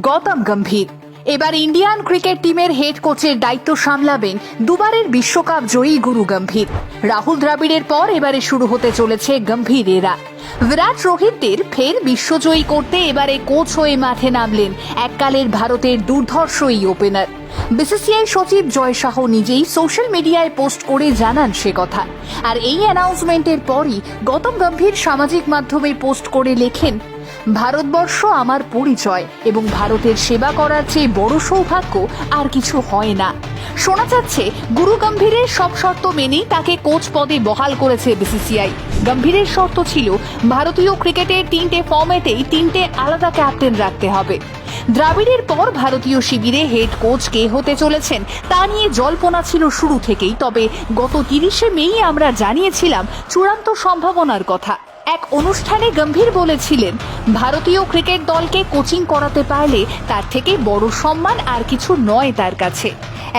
গৌতম গম্ভীর এবার Indian cricket টিমের head কোচের দায়িত্ব সামলাবেন দুবারের বিশ্বকাপ জয়ী গুরু গম্ভীর। রাহুল দ্রাবিড়ের পর এবারে শুরু হতে চলেছে গম্ভীর এরা। বিরাট রোহিতদের ফের বিশ্বজয়ী করতে এবারে কোচ হয়ে মাঠে নামলেন এককালের ভারতের দুর্ধর্ষ এই ওপেনার। বিসিসিআই সচিব জয় শাহ নিজেই সোশ্যাল মিডিয়ায় পোস্ট করে জানান সে কথা। আর এই অ্যানাউন্সমেন্টের পরই গৌতম গম্ভীর সামাজিক মাধ্যমে পোস্ট করে লেখেন, ভারতবর্ষ আমার পরিচয় এবং ভারতের সেবা করার চেয়ে বড় সৌভাগ্য আর কিছু হয় না। শোনা যাচ্ছে গুরু গম্ভীরের সব শর্ত মেনেই তাকে কোচ পদে বহাল করেছে বিসিসিআই। গম্ভীরের শর্ত ছিল ভারতীয় ক্রিকেটের 3টে ফর্মেটেই 3টে আলাদা ক্যাপ্টেন রাখতে হবে। দ্রাবিড়ের পর ভারতীয় শিবিরে হেড কোচ কে হতে চলেছেন তা নিয়ে জল্পনা ছিল শুরু থেকেই, তবে গত 30শে মেই আমরা জানিয়েছিলাম চূড়ান্ত সম্ভাবনার কথা। এক অনুষ্ঠানে গম্ভীর বলেছিলেন, ভারতীয় ক্রিকেট দলকে কোচিং করাতে পারলে তার থেকে বড় সম্মান আর কিছু নয় তার কাছে।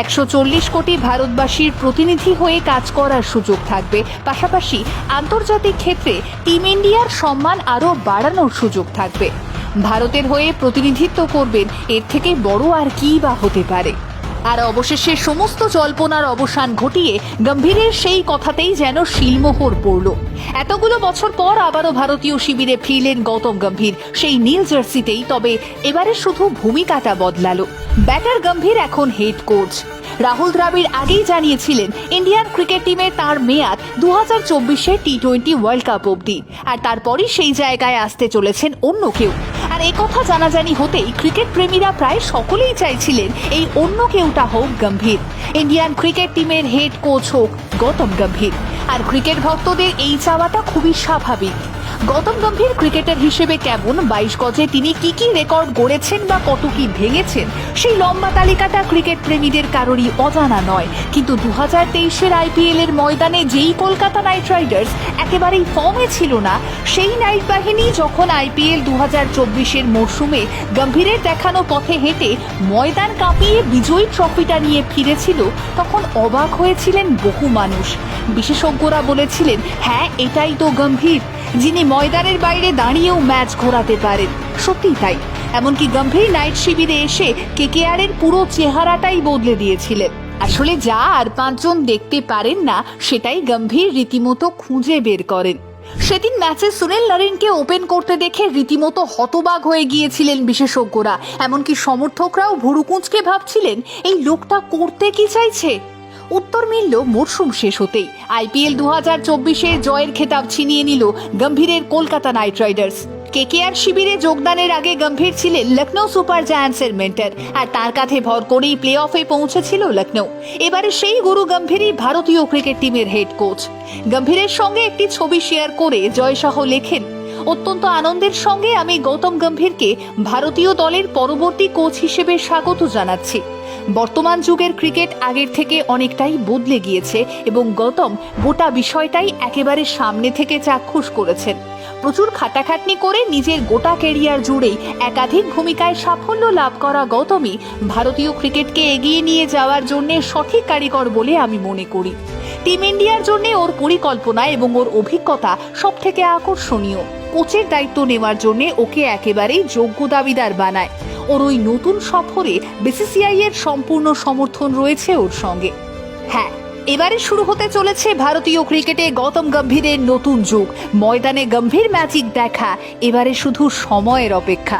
140 কোটি ভারতবাসীর প্রতিনিধি হয়ে কাজ করার সুযোগ থাকবে, পাশাপাশি আন্তর্জাতিক ক্ষেত্রে টিম ইন্ডিয়ার সম্মান আরও বাড়ানোর সুযোগ থাকবে। ভারতের হয়ে প্রতিনিধিত্ব করবেন, এর থেকে বড় আর কী বা হতে পারে। আর অবশেষে সমস্ত জল্পনার অবসান ঘটিয়ে গম্ভীরের সেই কথাতেই যেন শিলমোহর পড়ল। এতগুলো বছর পর আবারও ভারতীয় শিবিরে ফিরলেন গৌতম গম্ভীর, সেই নীল জার্সিতেই। তবে এবারে শুধু ভূমিকাটা বদলালো। ব্যাটার গম্ভীর এখন হেড কোচ। রাহুল দ্রাবিড় আগেই জানিয়েছিলেন ইন্ডিয়ান ক্রিকেট টিমে তার মেয়াদ 2024-এর টি20 ওয়ার্ল্ড কাপ অবধি, আর তারপরই সেই জায়গায় আসতে চলেছেন অন্য কেউ। আর একথা জানাজানি হতেই ক্রিকেট প্রেমীরা প্রায় সকলেই চাইছিলেন এই অন্য কেউটা হোক গম্ভীর। ইন্ডিয়ান ক্রিকেট টিমের হেড কোচ হোক গৌতম গম্ভীর। আর ক্রিকেট ভক্তদের এই চাওয়াটা খুবই স্বাভাবিক। গৌতম গম্ভীর ক্রিকেটার হিসেবে কেমন, 22 গজে তিনি কি রেকর্ড গড়েছেন বা কত কি ভেঙেছেন, সেই লম্বা তালিকাটা ক্রিকেট প্রেমীদের কারোরই অজানা নয়। কিন্তু 2023-এর আইপিএল এর ময়দানে যেই কলকাতা নাইট রাইডার্স একেবারেই ফর্মে ছিল না, সেই নাইট বাহিনী যখন আইপিএল 2024-এর মরশুমে গম্ভীরের দেখানো পথে হেঁটে ময়দান কাঁপিয়ে বিজয়ী ট্রফিটা নিয়ে ফিরেছিল, তখন অবাক হয়েছিলেন বহু মানুষ। বিশেষজ্ঞরা বলেছিলেন, হ্যাঁ এটাই তো গম্ভীর, যিনি ময়দানের বাইরে দাঁড়িয়েও ম্যাচ ঘোরাতে পারেন। সত্যিই তাই। এমনকি গম্ভীর নাইট শিবিরে এসে কেকেআরের পুরো চেহারাটাই বদলে দিয়েছিলেন। আসলে যা আর 5 জন দেখতে পারেন না, সেটাই গম্ভীর রীতিমতো খুঁজে বের করেন। সেদিন ম্যাচে সুনীল নারিনকে ওপেন করতে দেখে রীতিমতো হতবাক হয়ে গিয়েছিলেন বিশেষজ্ঞরা। এমনকি সমর্থকরাও ভুরুকুঁচকে ভাবছিলেন, এই লোকটা করতে কি চাইছে। উত্তর মিলল মরশুম শেষ হতেই। আইপিএল 2024-এর জয়ের খেতাব ছিনিয়ে নিল গম্ভীরের কলকাতা নাইট রাইডার্স। কেকেআর শিবিরে যোগদানের আগে গম্ভীর ছিলেন লখনৌ সুপার জায়ান্টসের মেন্টর, আর তার কাঁধে ভর করেই প্লে অফে পৌঁছেছিল লখনৌ। এবারে সেই গুরু গম্ভীরই ভারতীয় ক্রিকেট টিমের হেড কোচ। গম্ভীরের সঙ্গে একটি ছবি শেয়ার করে জয় শাহ লেখেন, অত্যন্ত আনন্দের সঙ্গে আমি গৌতম গম্ভীরকে ভারতীয় দলের পরবর্তী কোচ হিসেবে স্বাগত জানাচ্ছি। বর্তমান যুগের ক্রিকেট আগের থেকে অনেকটাই বদলে গিয়েছে এবং গৌতম গোটা বিষয়টাই একেবারে সামনে থেকে চাক্ষুষ করেছেন। প্রচুর খাটাখাটনি করে নিজের গোটা ক্যারিয়ার জুড়েই একাধিক ভূমিকায় সাফল্য লাভ করা গৌতমই ভারতীয় ক্রিকেটকে এগিয়ে নিয়ে যাওয়ার জন্য সঠিক কারিগর বলে আমি মনে করি। টিম ইন্ডিয়ার জন্য ওর পরিকল্পনা এবং ওর অভিজ্ঞতা সব থেকে আকর্ষণীয়। কোচের দায়িত্ব নেওয়ার জন্য ওকে একেবারেই যোগ্য দাবিদার বানায়। ওর ওই নতুন সফরে বিসিসিআই এর সম্পূর্ণ সমর্থন রয়েছে ওর সঙ্গে। হ্যাঁ, এবারে শুরু হতে চলেছে ভারতীয় ক্রিকেটে গৌতম গম্ভীরের নতুন যুগ। ময়দানে গম্ভীর ম্যাজিক দেখা এবারে শুধু সময়ের অপেক্ষা।